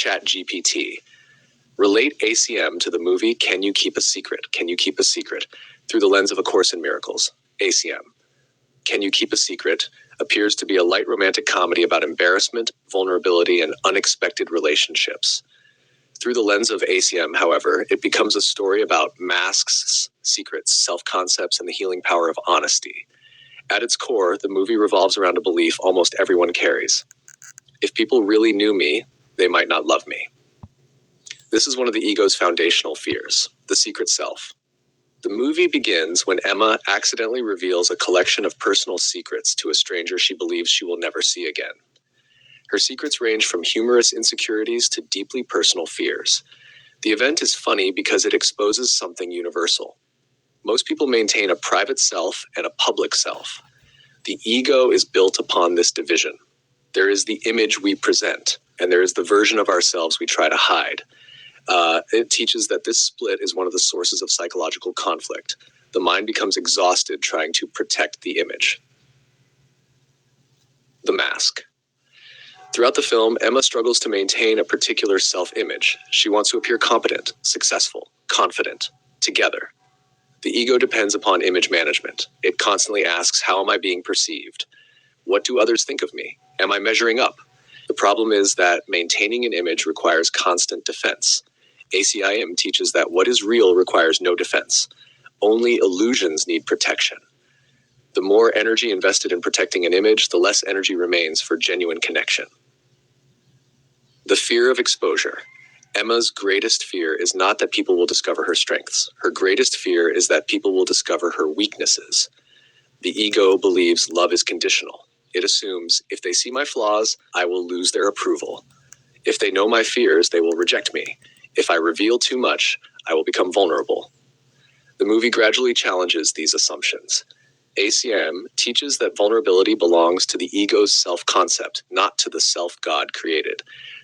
ChatGPT. Relate ACM to the movie Can You Keep a Secret? Can You Keep a Secret? Through the lens of A Course in Miracles. ACM. Can You Keep a Secret appears to be a light romantic comedy about embarrassment, vulnerability, and unexpected relationships. Through the lens of ACM, however, it becomes a story about masks, secrets, self-concepts, and the healing power of honesty. At its core, the movie revolves around a belief almost everyone carries. If people really knew me, they might not love me. This is one of the ego's foundational fears, the secret self. The movie begins when Emma accidentally reveals a collection of personal secrets to a stranger she believes she will never see again. Her secrets range from humorous insecurities to deeply personal fears. The event is funny because it exposes something universal. Most people maintain a private self and a public self. The ego is built upon this division. There is the image we present, and there is the version of ourselves we try to hide. It teaches that this split is one of the sources of psychological conflict. The mind becomes exhausted trying to protect the image. The mask. Throughout the film, Emma struggles to maintain a particular self-image. She wants to appear competent, successful, confident, together. The ego depends upon image management. It constantly asks, how am I being perceived? What do others think of me? Am I measuring up? The problem is that maintaining an image requires constant defense. ACIM teaches that what is real requires no defense. Only illusions need protection. The more energy invested in protecting an image, the less energy remains for genuine connection. The fear of exposure. Emma's greatest fear is not that people will discover her strengths. Her greatest fear is that people will discover her weaknesses. The ego believes love is conditional. It assumes, if they see my flaws, I will lose their approval. If they know my fears, they will reject me. If I reveal too much, I will become vulnerable. The movie gradually challenges these assumptions. ACM teaches that vulnerability belongs to the ego's self-concept, not to the self God created.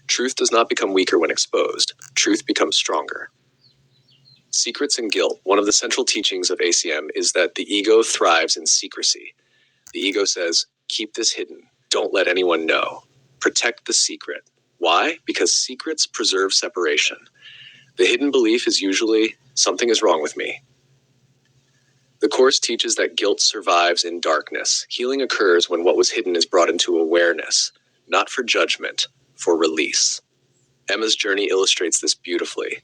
Truth does not become weaker when exposed. Truth becomes stronger. Secrets and guilt. One of the central teachings of ACM is that the ego thrives in secrecy. The ego says, keep this hidden. Don't let anyone know. Protect the secret. Why? Because secrets preserve separation. The hidden belief is usually, something is wrong with me. The Course teaches that guilt survives in darkness. Healing occurs when what was hidden is brought into awareness, not for judgment, for release. Emma's journey illustrates this beautifully.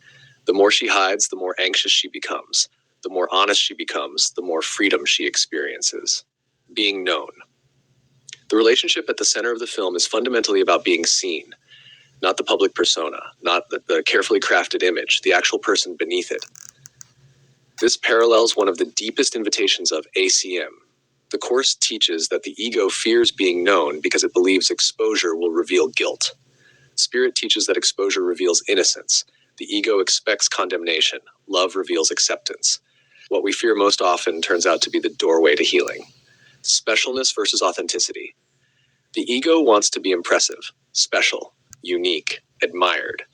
The more she hides, the more anxious she becomes. The more honest she becomes, the more freedom she experiences. Being known. The relationship at the center of the film is fundamentally about being seen, not the public persona, not the carefully crafted image, the actual person beneath it. This parallels one of the deepest invitations of ACM. The Course teaches that the ego fears being known because it believes exposure will reveal guilt. Spirit teaches that exposure reveals innocence. The ego expects condemnation. Love reveals acceptance. What we fear most often turns out to be the doorway to healing. Specialness versus authenticity. The ego wants to be impressive, special, unique, admired.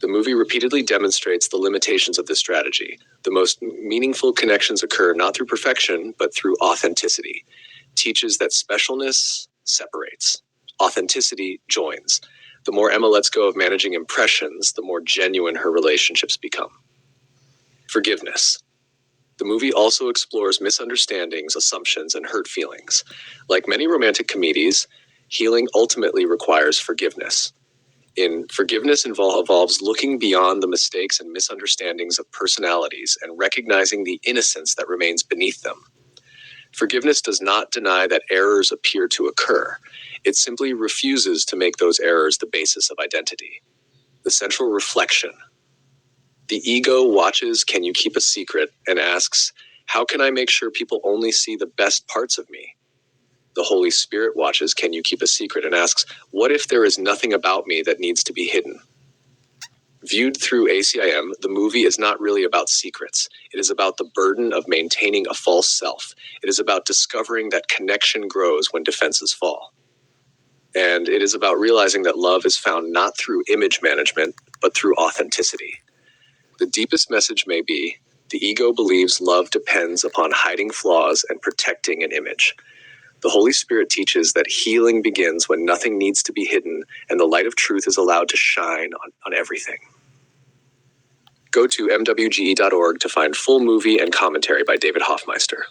The movie repeatedly demonstrates the limitations of this strategy. The most meaningful connections occur not through perfection, but through authenticity. Teaches that specialness separates. Authenticity joins. The more Emma lets go of managing impressions, the more genuine her relationships become. Forgiveness. The movie also explores misunderstandings, assumptions, and hurt feelings. Like many romantic comedies, healing ultimately requires forgiveness. Forgiveness involves looking beyond the mistakes and misunderstandings of personalities and recognizing the innocence that remains beneath them. Forgiveness does not deny that errors appear to occur. It simply refuses to make those errors the basis of identity. The central reflection. The ego watches Can You Keep a Secret and asks, how can I make sure people only see the best parts of me? The Holy Spirit watches Can You Keep a Secret and asks, what if there is nothing about me that needs to be hidden? Viewed through ACIM, the movie is not really about secrets. It is about the burden of maintaining a false self. It is about discovering that connection grows when defenses fall. And it is about realizing that love is found not through image management, but through authenticity. The deepest message may be, the ego believes love depends upon hiding flaws and protecting an image. The Holy Spirit teaches that healing begins when nothing needs to be hidden and the light of truth is allowed to shine on everything. Go to mwge.org to find full movie and commentary by David Hoffmeister.